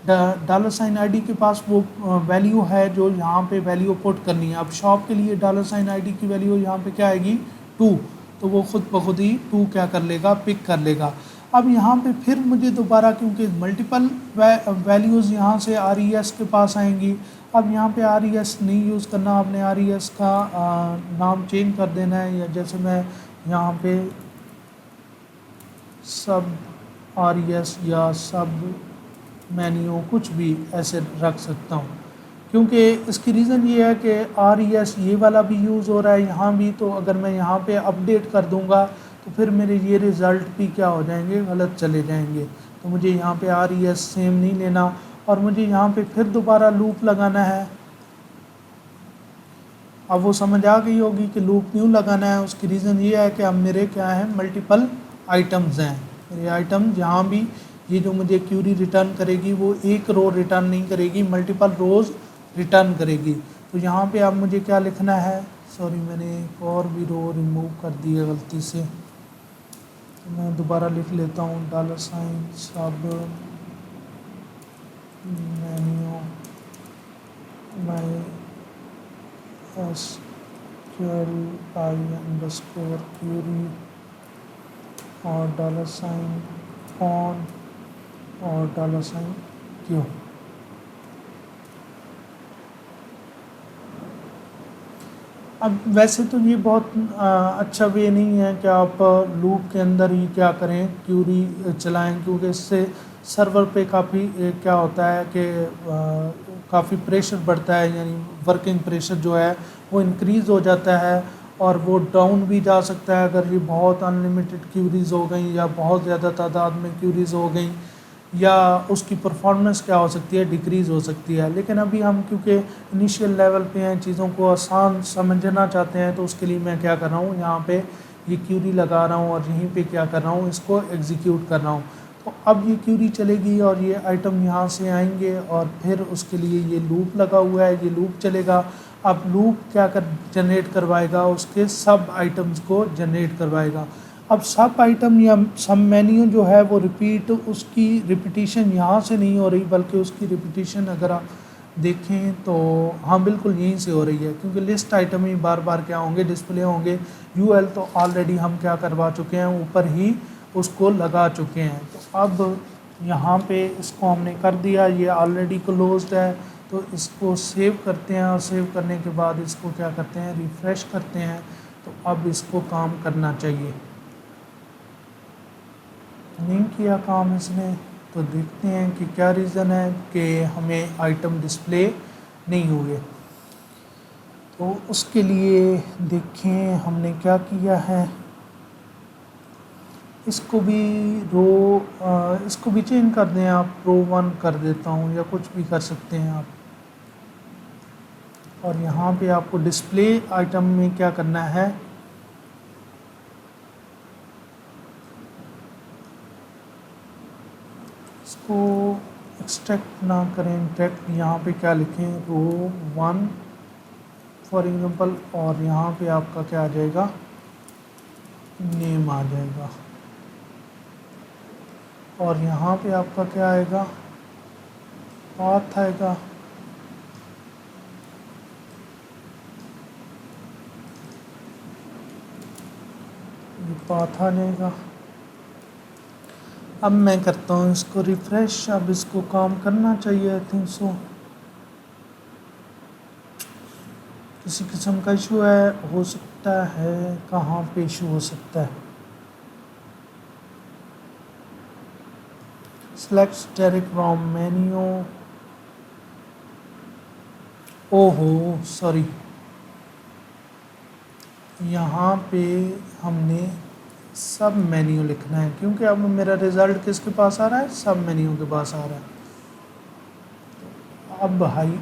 $साइन आईडी के पास वो वैल्यू है जो यहाँ पे वैल्यू पुट करनी है। अब शॉप के लिए $साइन आईडी की वैल्यू यहाँ पे क्या आएगी, 2, तो वो खुद ब खुद ही 2 क्या कर लेगा, पिक कर लेगा। अब यहाँ पे फिर मुझे दोबारा, क्योंकि मल्टीपल वैल्यूज़ यहाँ से RES के पास आएंगी। अब यहाँ पे RES नहीं यूज़ करना, आपने RES का नाम चेंज कर देना है, या जैसे मैं यहाँ पे सब RES या सब मेन्यू कुछ भी ऐसे रख सकता हूँ, क्योंकि इसकी रीज़न ये है कि RES ये वाला भी यूज़ हो रहा है यहाँ भी। तो अगर मैं यहाँ पे अपडेट कर दूँगा तो फिर मेरे ये रिज़ल्ट भी क्या हो जाएंगे, गलत चले जाएंगे। तो मुझे यहाँ पे RES सेम नहीं लेना और मुझे यहाँ पे फिर दोबारा लूप लगाना है। अब वो समझ आ गई होगी कि लूप क्यों लगाना है। उसकी रीज़न ये है कि अब मेरे क्या है, मल्टीपल आइटम्स हैं। मेरे आइटम जहाँ भी ये जो मुझे क्यूरी रिटर्न करेगी वो एक रो रिटर्न नहीं करेगी, मल्टीपल रोज़ रिटर्न करेगी। तो यहाँ पे अब मुझे क्या लिखना है, सॉरी मैंने एक और भी रो रिमूव कर दी है गलती से, तो मैं दोबारा लिख लेता हूँ $साइन सब मेन्यू माई SQLi _query और $साइन on और $साइन क्यों। अब वैसे तो ये बहुत अच्छा वे नहीं है कि आप लूप के अंदर ही क्या करें, क्यूरी चलाएं, क्योंकि इससे सर्वर पे काफ़ी क्या होता है कि काफ़ी प्रेशर बढ़ता है, यानी वर्किंग प्रेशर जो है वो इंक्रीज़ हो जाता है और वो डाउन भी जा सकता है अगर ये बहुत अनलिमिटेड क्यूरीज हो गई या बहुत ज़्यादा तादाद में क्यूरीज हो गई, या उसकी परफॉर्मेंस क्या हो सकती है, डिक्रीज़ हो सकती है। लेकिन अभी हम क्योंकि इनिशियल लेवल पे हैं, चीज़ों को आसान समझना चाहते हैं, तो उसके लिए मैं क्या कर रहा हूँ, यहाँ पे ये क्यूरी लगा रहा हूँ और यहीं पे क्या कर रहा हूँ, इसको एग्जीक्यूट कर रहा हूँ। तो अब ये क्यूरी चलेगी और ये आइटम यहाँ से आएंगे और फिर उसके लिए ये लूप लगा हुआ है, ये लूप चलेगा। अब लूप क्या कर जनरेट करवाएगा, उसके सब आइटम्स को जनरेट करवाएगा। अब सब आइटम या सब मेन्यू जो है वो रिपीट, उसकी रिपीटिशन यहाँ से नहीं हो रही, बल्कि उसकी रिपीटिशन अगर आप देखें तो हाँ बिल्कुल यहीं से हो रही है, क्योंकि लिस्ट आइटम ही बार बार क्या होंगे, डिस्प्ले होंगे। यूएल तो ऑलरेडी हम क्या करवा चुके हैं, ऊपर ही उसको लगा चुके हैं। तो अब यहाँ पे इसको हमने कर दिया, ये ऑलरेडी क्लोज्ड है, तो इसको सेव करते हैं और सेव करने के बाद इसको क्या करते हैं, रिफ़्रेश करते हैं। तो अब इसको काम करना चाहिए, नहीं किया काम इसने, तो देखते हैं कि क्या रीज़न है कि हमें आइटम डिस्प्ले नहीं हुए। तो उसके लिए देखें हमने क्या किया है, इसको भी इसको भी चेंज कर दें आप, रो 1 कर देता हूँ, या कुछ भी कर सकते हैं आप। और यहाँ पे आपको डिस्प्ले आइटम में क्या करना है, इसको एक्सट्रैक्ट ना करें, डायरेक्ट यहाँ पे क्या लिखें, रो 1 फॉर एग्जांपल, और यहाँ पे आपका क्या आ जाएगा, नेम आ जाएगा। और यहाँ पे आपका क्या आएगा, पाथ आएगा। ये पाथ आ जाएगा। अब मैं करता हूँ इसको रिफ़्रेश, अब इसको काम करना चाहिए, आई थिंक सो। किसी किस्म का इशू है, हो सकता है, कहाँ पे इशू हो सकता है, सेलेक्ट डायरेक्ट फ्रॉम मेन्यू, ओहो सॉरी, यहाँ पे हमने सब मेन्यू लिखना है, क्योंकि अब मेरा रिज़ल्ट किसके पास आ रहा है, सब मेन्यू के पास आ रहा है। अब भाई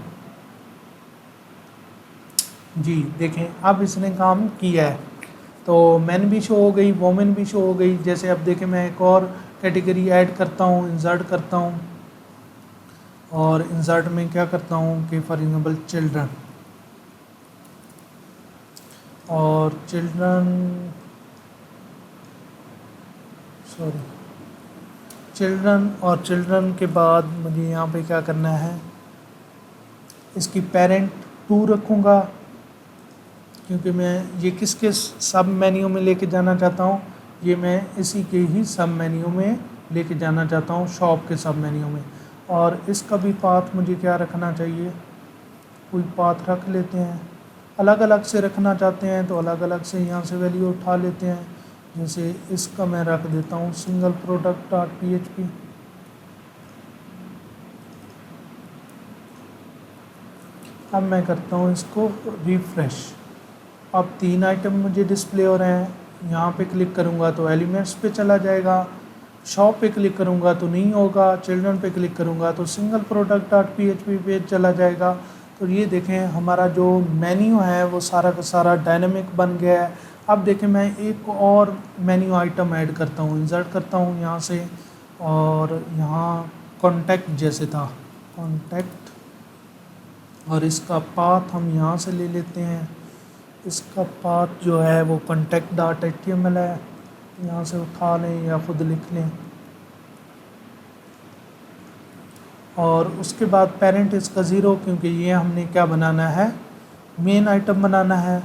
जी देखें, अब इसने काम किया है, तो मैन भी शो हो गई, वोमेन भी शो हो गई। जैसे अब देखें, मैं एक और कैटेगरी ऐड करता हूँ, इंसर्ट करता हूँ, और इंसर्ट में क्या करता हूँ कि फॉर एग्जांपल चिल्ड्रन, और चिल्ड्रन और चिल्ड्रन के बाद मुझे यहाँ पे क्या करना है, इसकी पेरेंट 2 रखूँगा, क्योंकि मैं ये किसके सब मेन्यू में लेके जाना चाहता हूँ, ये मैं इसी के ही सब मेन्यू में लेके जाना चाहता हूँ, शॉप के सब मेन्यू में। और इसका भी पाथ मुझे क्या रखना चाहिए, कोई पाथ रख लेते हैं। अलग अलग से रखना चाहते हैं तो अलग अलग से यहाँ से वैल्यू उठा लेते हैं। जैसे इसका मैं रख देता हूँ सिंगल प्रोडक्ट डॉट PHP। अब मैं करता हूँ इसको रिफ़्रेश। अब 3 आइटम मुझे डिस्प्ले हो रहे हैं। यहाँ पे क्लिक करूँगा तो एलिमेंट्स पे चला जाएगा, शॉप पे क्लिक करूँगा तो नहीं होगा, चिल्ड्रन पे क्लिक करूँगा तो सिंगल प्रोडक्ट डॉट PHP पे चला जाएगा। तो ये देखें, हमारा जो मेन्यू है वो सारा का सारा डायनेमिक बन गया है। अब देखें, मैं एक और मेन्यू आइटम ऐड करता हूँ, इंसर्ट करता हूँ यहाँ से, और यहाँ कॉन्टैक्ट जैसे था कॉन्टैक्ट, और इसका पाथ हम यहाँ से ले लेते हैं। इसका पाथ जो है वो contact डॉट HTML है, यहाँ से उठा लें या ख़ुद लिख लें। और उसके बाद पेरेंट इसका 0, क्योंकि ये हमने क्या बनाना है, मेन आइटम बनाना है।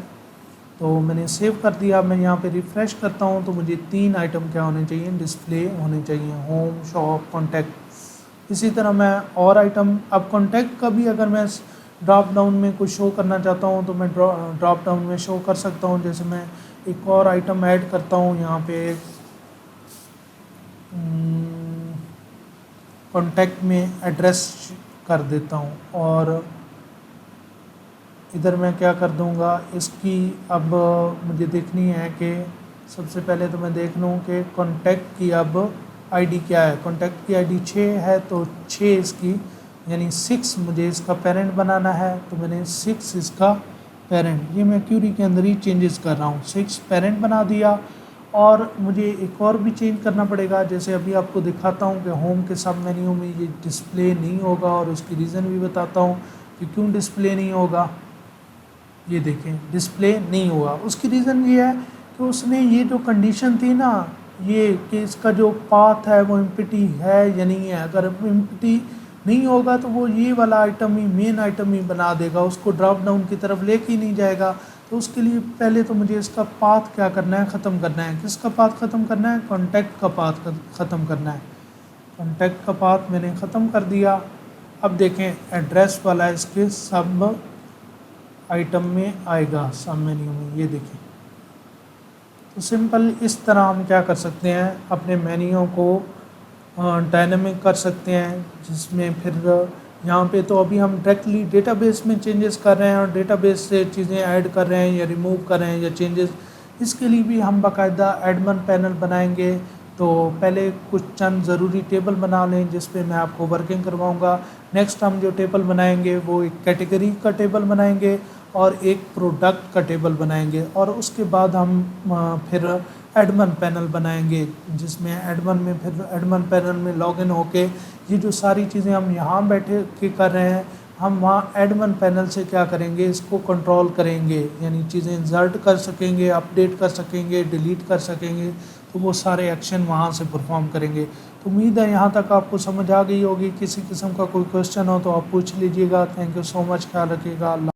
तो मैंने सेव कर दिया। मैं यहाँ पे रिफ़्रेश करता हूँ तो मुझे 3 आइटम क्या होने चाहिए, डिस्प्ले होने चाहिए, होम, शॉप, कॉन्टैक्ट। इसी तरह मैं और आइटम, अब कॉन्टैक्ट का भी अगर मैं ड्रॉप डाउन में कुछ शो करना चाहता हूँ तो मैं ड्रॉप डाउन में शो कर सकता हूँ। जैसे मैं एक और आइटम ऐड करता हूँ यहाँ पे, कॉन्टैक्ट में एड्रेस कर देता हूँ, और इधर मैं क्या कर दूंगा, इसकी अब मुझे देखनी है कि सबसे पहले तो मैं देख लूँ कि कॉन्टैक्ट की अब आईडी क्या है। कॉन्टैक्ट की आईडी 6 है, तो 6 इसकी यानी 6 मुझे इसका पेरेंट बनाना है, तो मैंने 6 इसका पेरेंट, ये मैं क्यूरी के अंदर ही चेंजेस कर रहा हूँ। 6 पेरेंट बना दिया। और मुझे एक और भी चेंज करना पड़ेगा, जैसे अभी आपको दिखाता हूँ कि होम के सब मेन्यू में ये डिस्प्ले नहीं होगा, और उसकी रीज़न भी बताता हूँ कि क्यों डिस्प्ले नहीं होगा। ये देखें डिस्प्ले नहीं हुआ, उसकी रीज़न ये है कि उसने ये जो कंडीशन थी ना, ये कि इसका जो पाथ है वो एम्प्टी है या नहीं है, अगर एम्प्टी नहीं होगा तो वो ये वाला आइटम ही मेन आइटम ही बना देगा, उसको ड्रॉप डाउन की तरफ लेके ही नहीं जाएगा। तो उसके लिए पहले तो मुझे इसका पाथ क्या करना है, ख़त्म करना है। किसका पाथ ख़त्म करना है, कॉन्टैक्ट का पाथ ख़त्म करना है। कॉन्टैक्ट का पाथ मैंने ख़त्म कर दिया। अब देखें एड्रेस वाला इसके सब आइटम में आएगा, सब मेन्यू में, ये देखें। तो सिंपल इस तरह हम क्या कर सकते हैं, अपने मेन्यू को डायनामिक कर सकते हैं, जिसमें फिर यहाँ पे तो अभी हम डायरेक्टली डेटाबेस में चेंजेस कर रहे हैं और डेटाबेस से चीज़ें ऐड कर रहे हैं या रिमूव कर रहे हैं या चेंजेस, इसके लिए भी हम बाकायदा एडमिन पैनल बनाएंगे। तो पहले कुछ चंद ज़रूरी टेबल बना लें जिस पे मैं आपको वर्किंग करवाऊंगा। नेक्स्ट हम जो टेबल बनाएंगे वो एक कैटेगरी का टेबल बनाएंगे और एक प्रोडक्ट का टेबल बनाएंगे, और उसके बाद हम फिर एडमिन पैनल बनाएंगे, जिसमें एडमिन पैनल में लॉगिन होके ये जो सारी चीज़ें हम यहाँ बैठे के कर रहे हैं, हम वहाँ एडमिन पैनल से क्या करेंगे, इसको कंट्रोल करेंगे, यानी चीज़ें इंसर्ट कर सकेंगे, अपडेट कर सकेंगे, डिलीट कर सकेंगे। तो वो सारे एक्शन वहाँ से परफॉर्म करेंगे। तो उम्मीद है यहाँ तक आपको समझ आ गई होगी। किसी किस्म का कोई क्वेश्चन हो तो आप पूछ लीजिएगा। थैंक यू सो मच, ख्याल रखिएगा।